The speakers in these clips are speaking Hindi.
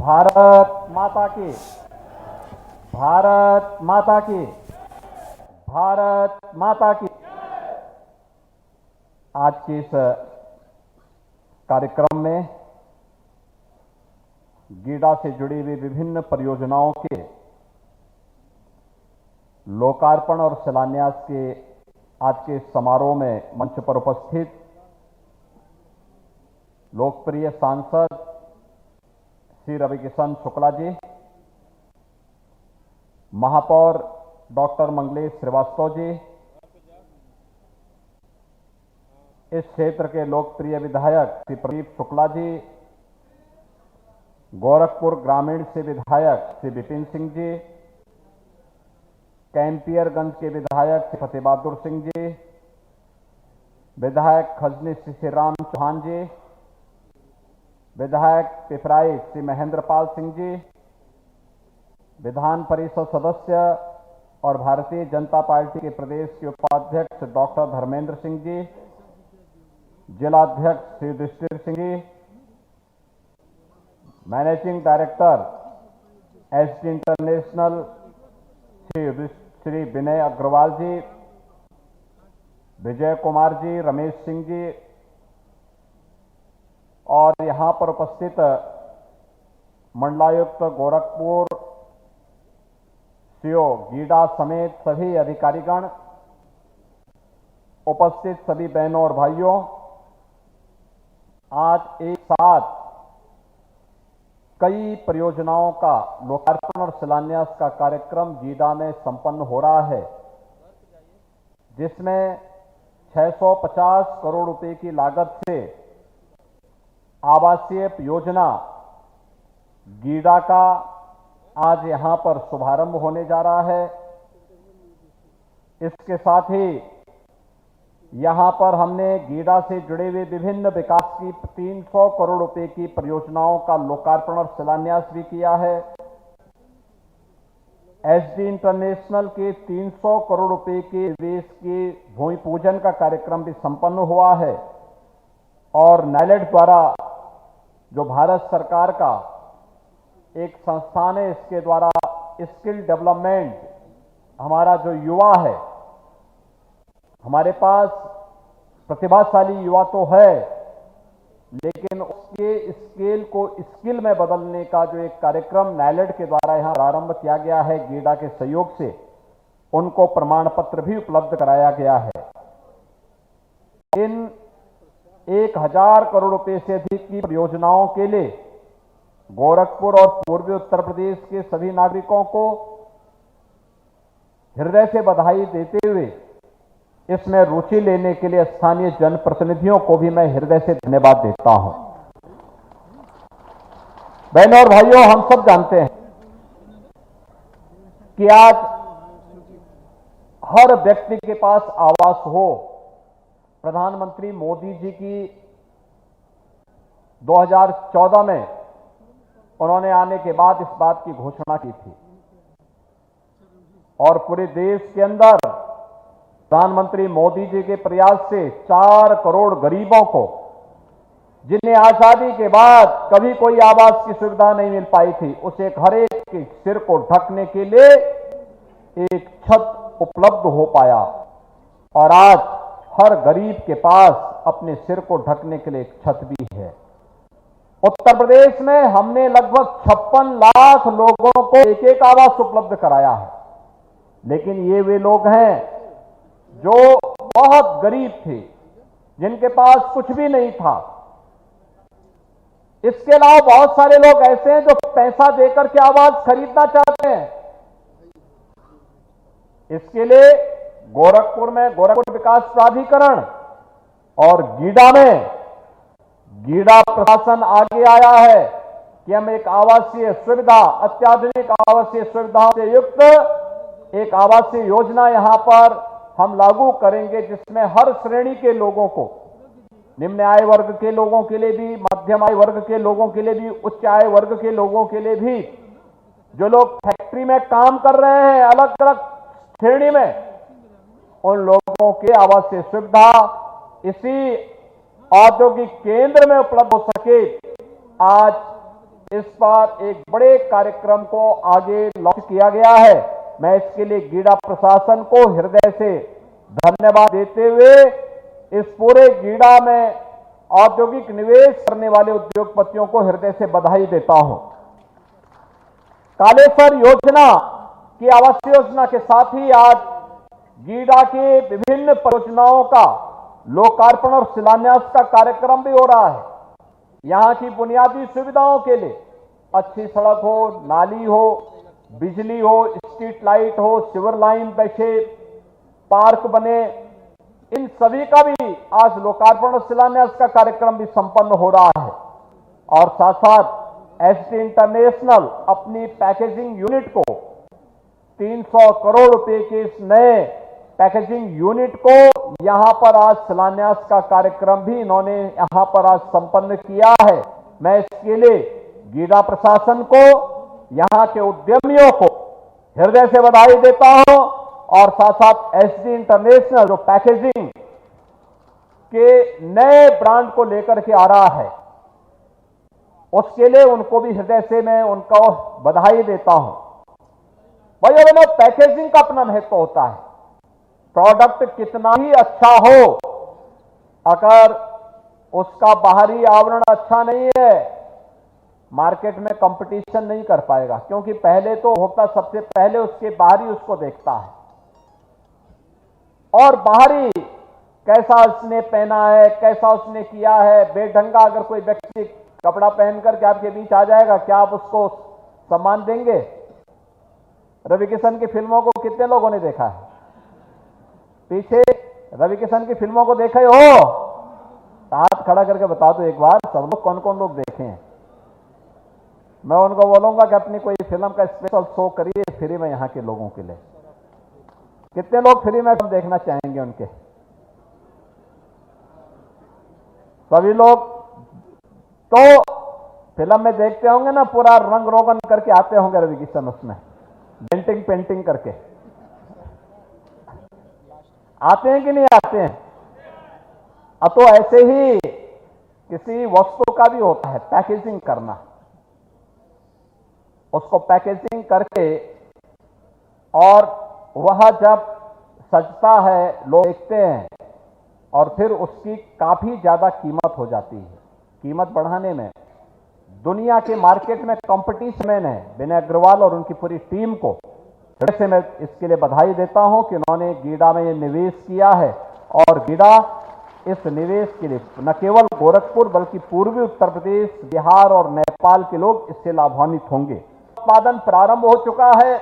भारत माता की, भारत माता की, भारत माता की। आज के इस कार्यक्रम में गीडा से जुड़ी हुई विभिन्न परियोजनाओं के लोकार्पण और शिलान्यास के आज के समारोह में मंच पर उपस्थित लोकप्रिय सांसद श्री रविकिशन शुक्ला जी, महापौर डॉक्टर मंगलेश श्रीवास्तव जी, इस क्षेत्र के लोकप्रिय विधायक श्री प्रदीप शुक्ला जी, गोरखपुर ग्रामीण से विधायक श्री विपिन सिंह जी, कैंपियरगंज के विधायक श्री फतेह बहादुर सिंह जी, विधायक खजनी श्री राम चौहान जी, विधायक पिपराइच श्री महेंद्र पाल सिंह जी, विधान परिषद सदस्य और भारतीय जनता पार्टी के प्रदेश के उपाध्यक्ष डॉक्टर धर्मेंद्र सिंह जी, जिलाध्यक्ष Shri Yudhishthir Singh ji, managing director SD international Shri Vinay Agarwal ji, Vijay Kumar ji, Ramesh Singh ji और यहां पर उपस्थित मंडलायुक्त गोरखपुर, सीओ गीडा समेत सभी अधिकारीगण, उपस्थित सभी बहनों और भाइयों, आज एक साथ कई परियोजनाओं का लोकार्पण और शिलान्यास का कार्यक्रम गीडा में संपन्न हो रहा है, जिसमें 650 करोड़ रुपए की लागत से आवासीय योजना गीडा का आज यहां पर शुभारंभ होने जा रहा है। इसके साथ ही यहां पर हमने गीडा से जुड़े हुए विभिन्न विकास की 300 करोड़ रुपए की परियोजनाओं का लोकार्पण और शिलान्यास भी किया है। एसडी इंटरनेशनल के 300 करोड़ रुपए के निवेश के भूमि पूजन का कार्यक्रम भी संपन्न हुआ है और नाइलेड द्वारा जो भारत सरकार का एक संस्थान है, इसके द्वारा स्किल डेवलपमेंट, हमारा जो युवा है, हमारे पास प्रतिभाशाली युवा तो है, लेकिन उसके स्केल को स्किल में बदलने का जो एक कार्यक्रम नाइलेड के द्वारा यहां प्रारंभ किया गया है गीडा के सहयोग से, उनको प्रमाण पत्र भी उपलब्ध कराया गया है। इन 1000 करोड़ रुपए से अधिक की परियोजनाओं के लिए गोरखपुर और पूर्वी उत्तर प्रदेश के सभी नागरिकों को हृदय से बधाई देते हुए इसमें रुचि लेने के लिए स्थानीय जनप्रतिनिधियों को भी मैं हृदय से धन्यवाद देता हूं। बहनों और भाइयों, हम सब जानते हैं कि आज हर व्यक्ति के पास आवास हो। प्रधानमंत्री मोदी जी की 2014 में उन्होंने आने के बाद इस बात की घोषणा की थी और पूरे देश के अंदर प्रधानमंत्री मोदी जी के प्रयास से 4 करोड़ गरीबों को, जिन्हें आजादी के बाद कभी कोई आवास की सुविधा नहीं मिल पाई थी, उसे हर एक के सिर को ढकने के लिए एक छत उपलब्ध हो पाया और आज हर गरीब के पास अपने सिर को ढकने के लिए एक छत भी है। उत्तर प्रदेश में हमने लगभग 56 लाख लोगों को एक आवास उपलब्ध कराया है, लेकिन ये वे लोग हैं जो बहुत गरीब थे, जिनके पास कुछ भी नहीं था। इसके अलावा बहुत सारे लोग ऐसे हैं जो पैसा देकर के आवास खरीदना चाहते हैं। इसके लिए गोरखपुर में गोरखपुर विकास प्राधिकरण और गीडा में गीडा प्रशासन आगे आया है कि हम एक आवासीय सुविधा, अत्याधुनिक आवासीय सुविधाओं से युक्त एक आवासीय योजना यहां पर हम लागू करेंगे, जिसमें हर श्रेणी के लोगों को, निम्न आय वर्ग के लोगों के लिए भी, मध्यम आय वर्ग के लोगों के लिए भी, उच्च आय वर्ग के लोगों के लिए भी, जो लोग फैक्ट्री में काम कर रहे हैं अलग अलग श्रेणी में, उन लोगों के आवासीय सुविधा इसी औद्योगिक केंद्र में उपलब्ध हो सके। आज इस बार एक बड़े कार्यक्रम को आगे लॉन्च किया गया है। मैं इसके लिए गीडा प्रशासन को हृदय से धन्यवाद देते हुए इस पूरे गीडा में औद्योगिक निवेश करने वाले उद्योगपतियों को हृदय से बधाई देता हूं। कालेश्वर योजना की आवास योजना के साथ ही आज गीडा की विभिन्न परियोजनाओं का लोकार्पण और शिलान्यास का कार्यक्रम भी हो रहा है। यहां की बुनियादी सुविधाओं के लिए अच्छी सड़क हो, नाली हो, बिजली हो, स्ट्रीट लाइट हो, सिवर लाइन बैठे, पार्क बने, इन सभी का भी आज लोकार्पण और शिलान्यास का कार्यक्रम भी संपन्न हो रहा है। और साथ साथ एसटी इंटरनेशनल अपनी पैकेजिंग यूनिट को 300 करोड़ रुपए के इस नए पैकेजिंग यूनिट को यहां पर आज शिलान्यास का कार्यक्रम भी इन्होंने यहां पर आज संपन्न किया है। मैं इसके लिए गीडा प्रशासन को, यहां के उद्यमियों को हृदय से बधाई देता हूं और साथ साथ एसडी इंटरनेशनल जो पैकेजिंग के नए ब्रांड को लेकर के आ रहा है, उसके लिए उनको भी हृदय से मैं उनको बधाई देता हूं। भाइयों बहनों, पैकेजिंग का अपना महत्व होता है। प्रोडक्ट कितना ही अच्छा हो, अगर उसका बाहरी आवरण अच्छा नहीं है, मार्केट में कंपटीशन नहीं कर पाएगा, क्योंकि पहले तो उपभोक्ता सबसे पहले उसके बाहरी उसको देखता है और बाहरी कैसा उसने पहना है, कैसा उसने किया है। बेढंगा अगर कोई व्यक्ति कपड़ा पहन करके आपके बीच आ जाएगा, क्या आप उसको सम्मान देंगे? रवि किशन की फिल्मों को कितने लोगों ने देखा है? पीछे रवि किशन की फिल्मों को देखा ही हो? हाथ खड़ा करके बता दो एक बार, सब लोग कौन कौन लोग देखे हैं। मैं उनको बोलूंगा कि अपनी कोई फिल्म का स्पेशल शो करिए फ्री में यहां के लोगों के लिए। कितने लोग फ्री में देखना चाहेंगे उनके? सभी लोग तो फिल्म में देखते होंगे ना, पूरा रंग रोगन करके आते होंगे रवि किशन, उसमें डेंटिंग पेंटिंग करके आते हैं कि नहीं आते हैं? अब तो ऐसे ही किसी वस्तु का भी होता है पैकेजिंग करना। उसको पैकेजिंग करके और वह जब सजता है, लोग देखते हैं और फिर उसकी काफी ज्यादा कीमत हो जाती है। कीमत बढ़ाने में दुनिया के मार्केट में कंपटीशन है। विनय अग्रवाल और उनकी पूरी टीम को से मैं इसके लिए बधाई देता हूं कि उन्होंने गीडा में ये निवेश किया है और गीडा इस निवेश के लिए न केवल गोरखपुर बल्कि पूर्वी उत्तर प्रदेश, बिहार और नेपाल के लोग इससे लाभान्वित होंगे। उत्पादन प्रारंभ हो चुका है।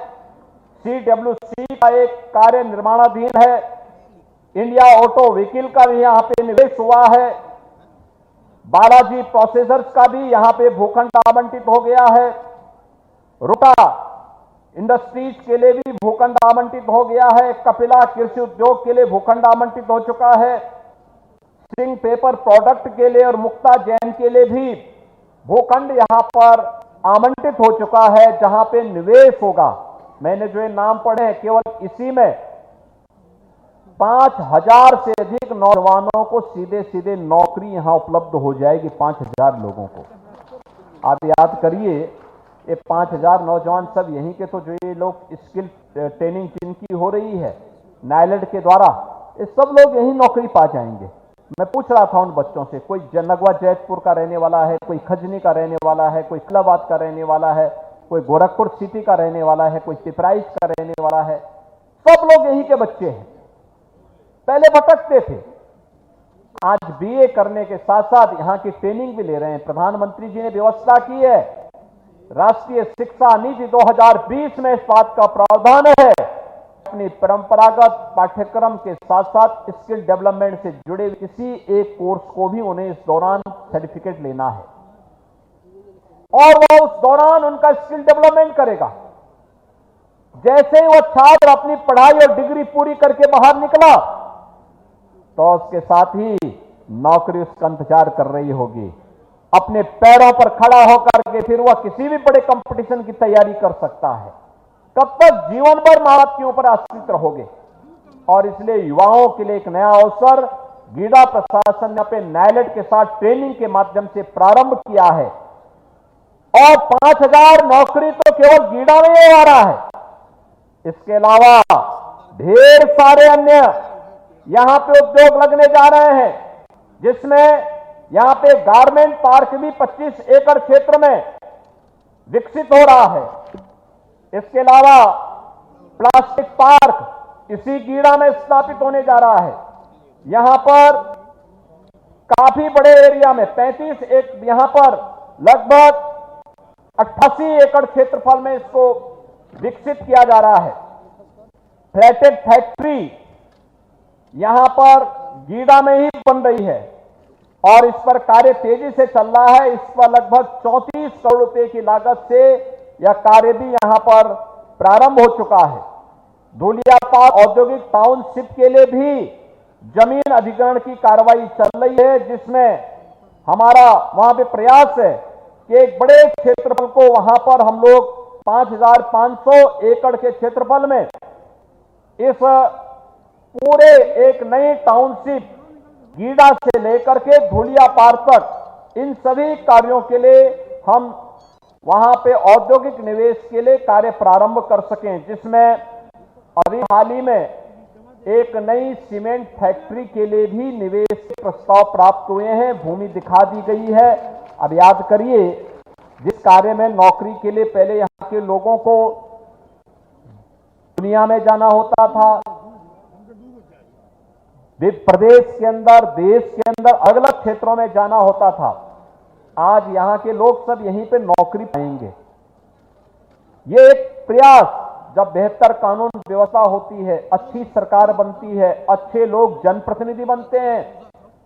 CWC का एक कार्य निर्माणाधीन है। इंडिया ऑटो व्हीकल का भी यहां पे निवेश हुआ है। बालाजी प्रोसेसर्स का भी यहां पे भूखंड आवंटित हो गया है। रुटा इंडस्ट्रीज के लिए भी भूखंड आवंटित हो गया है। कपिला कृषि उद्योग के लिए भूखंड आवंटित हो चुका है। सिंह पेपर प्रोडक्ट के लिए और मुक्ता जैन के लिए भी भूखंड यहां पर आवंटित हो चुका है, जहां पे निवेश होगा। मैंने जो ये नाम पढ़े हैं, केवल इसी में 5000 से अधिक नौजवानों को सीधे सीधे नौकरी यहां उपलब्ध हो जाएगी। 5000 लोगों को आप याद करिए, ये 5000 नौजवान सब यहीं के, तो जो ये लोग स्किल ट्रेनिंग जिनकी हो रही है नायलेड के द्वारा, ये सब लोग यहीं नौकरी पा जाएंगे। मैं पूछ रहा था उन बच्चों से, कोई नगवा जैतपुर का रहने वाला है, कोई खजनी का रहने वाला है, कोई इस्लामाबाद का रहने वाला है, कोई गोरखपुर सिटी का रहने वाला है, कोई पिपराइच का रहने वाला है। सब लोग यहीं के बच्चे हैं। पहले भटकते थे, आज बीए करने के साथ साथ यहां की ट्रेनिंग भी ले रहे हैं। प्रधानमंत्री जी ने व्यवस्था की है, राष्ट्रीय शिक्षा नीति 2020 में इस बात का प्रावधान है, अपनी परंपरागत पाठ्यक्रम के साथ साथ स्किल डेवलपमेंट से जुड़े किसी एक कोर्स को भी उन्हें इस दौरान सर्टिफिकेट लेना है और वह उस दौरान उनका स्किल डेवलपमेंट करेगा। जैसे ही वह छात्र अपनी पढ़ाई और डिग्री पूरी करके बाहर निकला, तो उसके साथ ही नौकरी उसका इंतजार कर रही होगी। अपने पैरों पर खड़ा होकर के फिर वह किसी भी बड़े कंपटीशन की तैयारी कर सकता है। कब तक जीवन भर मां बाप के ऊपर आश्रित रहोगे? और इसलिए युवाओं के लिए एक नया अवसर गीडा प्रशासन ने पे नायलेट के साथ ट्रेनिंग के माध्यम से प्रारंभ किया है। और 5,000 नौकरी तो केवल गीडा में ही आ रहा है। इसके अलावा ढेर सारे अन्य यहां पे उद्योग लगने जा रहे हैं, जिसमें यहां पे गारमेंट पार्क भी 25 एकड़ क्षेत्र में विकसित हो रहा है। इसके अलावा प्लास्टिक पार्क इसी गीडा में स्थापित होने जा रहा है। यहां पर काफी बड़े एरिया में 35 यहां पर लगभग 88 एकड़ क्षेत्रफल में इसको विकसित किया जा रहा है। फ्लैटेड फैक्ट्री यहां पर गीडा में ही बन रही है और इस पर कार्य तेजी से चल रहा है। इस पर लगभग 34 करोड़ रुपए की लागत से यह कार्य भी यहां पर प्रारंभ हो चुका है। धूलियापार औद्योगिक टाउनशिप के लिए भी जमीन अधिग्रहण की कार्रवाई चल रही है, जिसमें हमारा वहां पे प्रयास है कि एक बड़े क्षेत्रफल को वहां पर हम लोग 5,500 एकड़ के क्षेत्रफल में इस पूरे एक नई टाउनशिप गीडा से लेकर के धूलियापार तक इन सभी कार्यों के लिए हम वहां पे औद्योगिक निवेश के लिए कार्य प्रारंभ कर सकें, जिसमें अभी हाल ही में एक नई सीमेंट फैक्ट्री के लिए भी निवेश के प्रस्ताव प्राप्त हुए हैं, भूमि दिखा दी गई है। अब याद करिए, जिस कार्य में नौकरी के लिए पहले यहां के लोगों को दुनिया में जाना होता था, प्रदेश के अंदर, देश के अंदर अलग अलग क्षेत्रों में जाना होता था, आज यहां के लोग सब यहीं पे नौकरी पाएंगे। ये एक प्रयास, जब बेहतर कानून व्यवस्था होती है, अच्छी सरकार बनती है, अच्छे लोग जनप्रतिनिधि बनते हैं,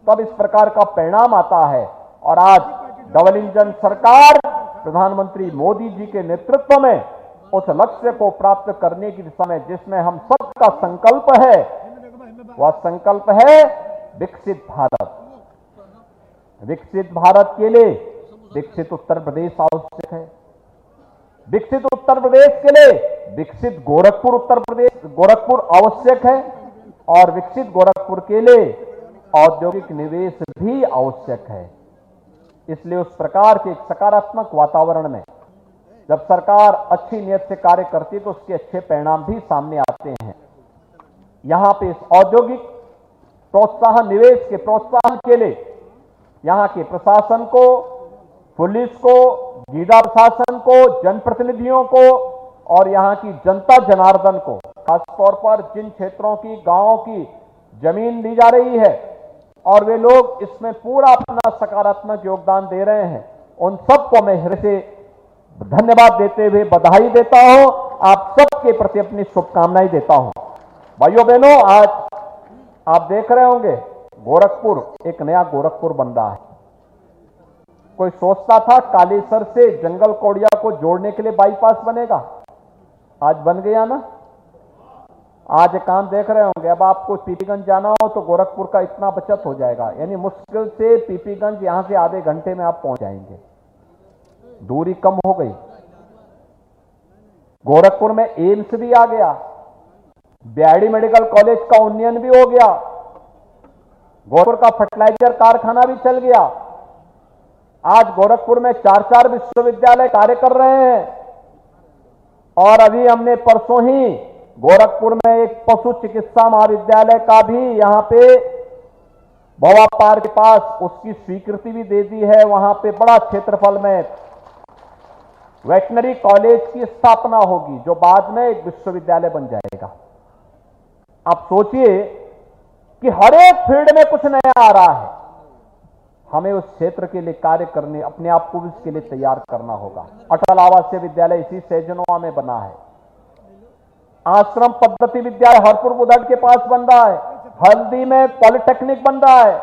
तब इस प्रकार का परिणाम आता है। और आज डबल इंजन सरकार प्रधानमंत्री मोदी जी के नेतृत्व में उस लक्ष्य को प्राप्त करने की दिशा में, जिसमें हम सबका संकल्प है, वह संकल्प है विकसित भारत। विकसित भारत के लिए विकसित उत्तर प्रदेश आवश्यक है। विकसित उत्तर प्रदेश के लिए विकसित गोरखपुर आवश्यक है और विकसित गोरखपुर के लिए औद्योगिक निवेश भी आवश्यक है। इसलिए उस प्रकार के एक सकारात्मक वातावरण में जब सरकार अच्छी नियत से कार्य करती है तो उसके अच्छे परिणाम भी सामने आते हैं। यहां पे इस औद्योगिक प्रोत्साहन, निवेश के प्रोत्साहन के लिए यहां के प्रशासन को, पुलिस को, गीडा प्रशासन को, जनप्रतिनिधियों को और यहां की जनता जनार्दन को, खासतौर पर जिन क्षेत्रों की, गांवों की जमीन ली जा रही है और वे लोग इसमें पूरा अपना सकारात्मक योगदान दे रहे हैं, उन सबको मैं हृदय से धन्यवाद देते हुए बधाई देता हूं। आप सबके प्रति अपनी शुभकामनाएं देता हूं। भाइयों बहनों, आज आप देख रहे होंगे गोरखपुर, एक नया गोरखपुर बन रहा है। कोई सोचता था कालेसर से जंगल कौड़िया को जोड़ने के लिए बाईपास बनेगा, आज बन गया ना। आज काम देख रहे होंगे, अब आपको पीपीगंज जाना हो तो गोरखपुर का इतना बचत हो जाएगा, यानी मुश्किल से पीपीगंज यहां से आधे घंटे में आप पहुंच जाएंगे, दूरी कम हो गई। गोरखपुर में एम्स भी आ गया, बीआईडी मेडिकल कॉलेज का उन्नयन भी हो गया, गोरखपुर का फर्टिलाइजर कारखाना भी चल गया। आज गोरखपुर में 4-4 विश्वविद्यालय कार्य कर रहे हैं और अभी हमने परसों ही गोरखपुर में एक पशु चिकित्सा महाविद्यालय का भी यहां पे भवा पार्क के पास उसकी स्वीकृति भी दे दी है। वहां पे बड़ा क्षेत्रफल में वेटनरी कॉलेज की स्थापना होगी, जो बाद में एक विश्वविद्यालय बन जाएगा। आप सोचिए कि हर एक फील्ड में कुछ नया आ रहा है, हमें उस क्षेत्र के लिए कार्य करने, अपने आप को इसके लिए तैयार करना होगा। अटल आवासीय विद्यालय इसी सैजनोवा में बना है, आश्रम पद्धति विद्यालय हरपुर बुधड़ के पास बन रहा है, हल्दी में पॉलिटेक्निक बन रहा है,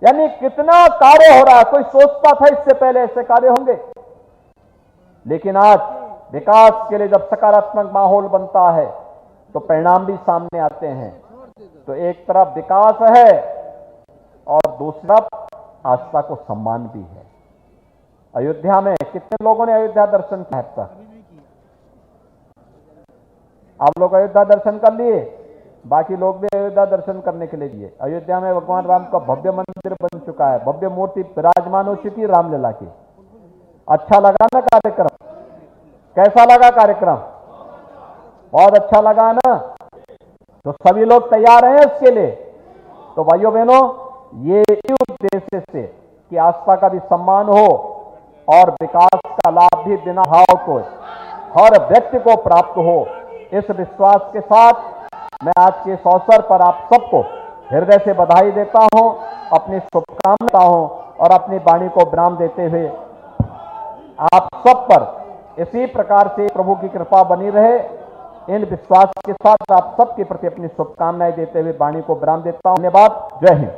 यानी कितना कार्य हो रहा है। कोई सोचता था इससे पहले ऐसे कार्य होंगे, लेकिन आज विकास के लिए जब सकारात्मक माहौल बनता है तो परिणाम भी सामने आते हैं। तो एक तरफ विकास है और दूसरा आस्था को सम्मान भी है। अयोध्या में कितने लोगों ने अयोध्या दर्शन किया अब तक? आप लोग अयोध्या दर्शन कर लिए, बाकी लोग भी अयोध्या दर्शन करने के लिए दिए। अयोध्या में भगवान राम का भव्य मंदिर बन चुका है, भव्य मूर्ति विराजमान हो चुकी है रामलला की। अच्छा लगा ना कार्यक्रम? कैसा लगा कार्यक्रम? बहुत अच्छा लगा ना? तो सभी लोग तैयार हैं इसके लिए? तो भाइयों बहनों, ये उद्देश्य से कि आस्था का भी सम्मान हो और विकास का लाभ भी बिना भाव को हर व्यक्ति को प्राप्त हो, इस विश्वास के साथ मैं आज के इस अवसर पर आप सबको हृदय से बधाई देता हूं, अपनी शुभकामनाएं हूं और अपनी वाणी को विराम देते हुए आप सब पर इसी प्रकार से प्रभु की कृपा बनी रहे, इन विश्वास के साथ आप सबके प्रति अपनी शुभकामनाएं देते हुए वाणी को विराम देता हूं। धन्यवाद। जय हिंद।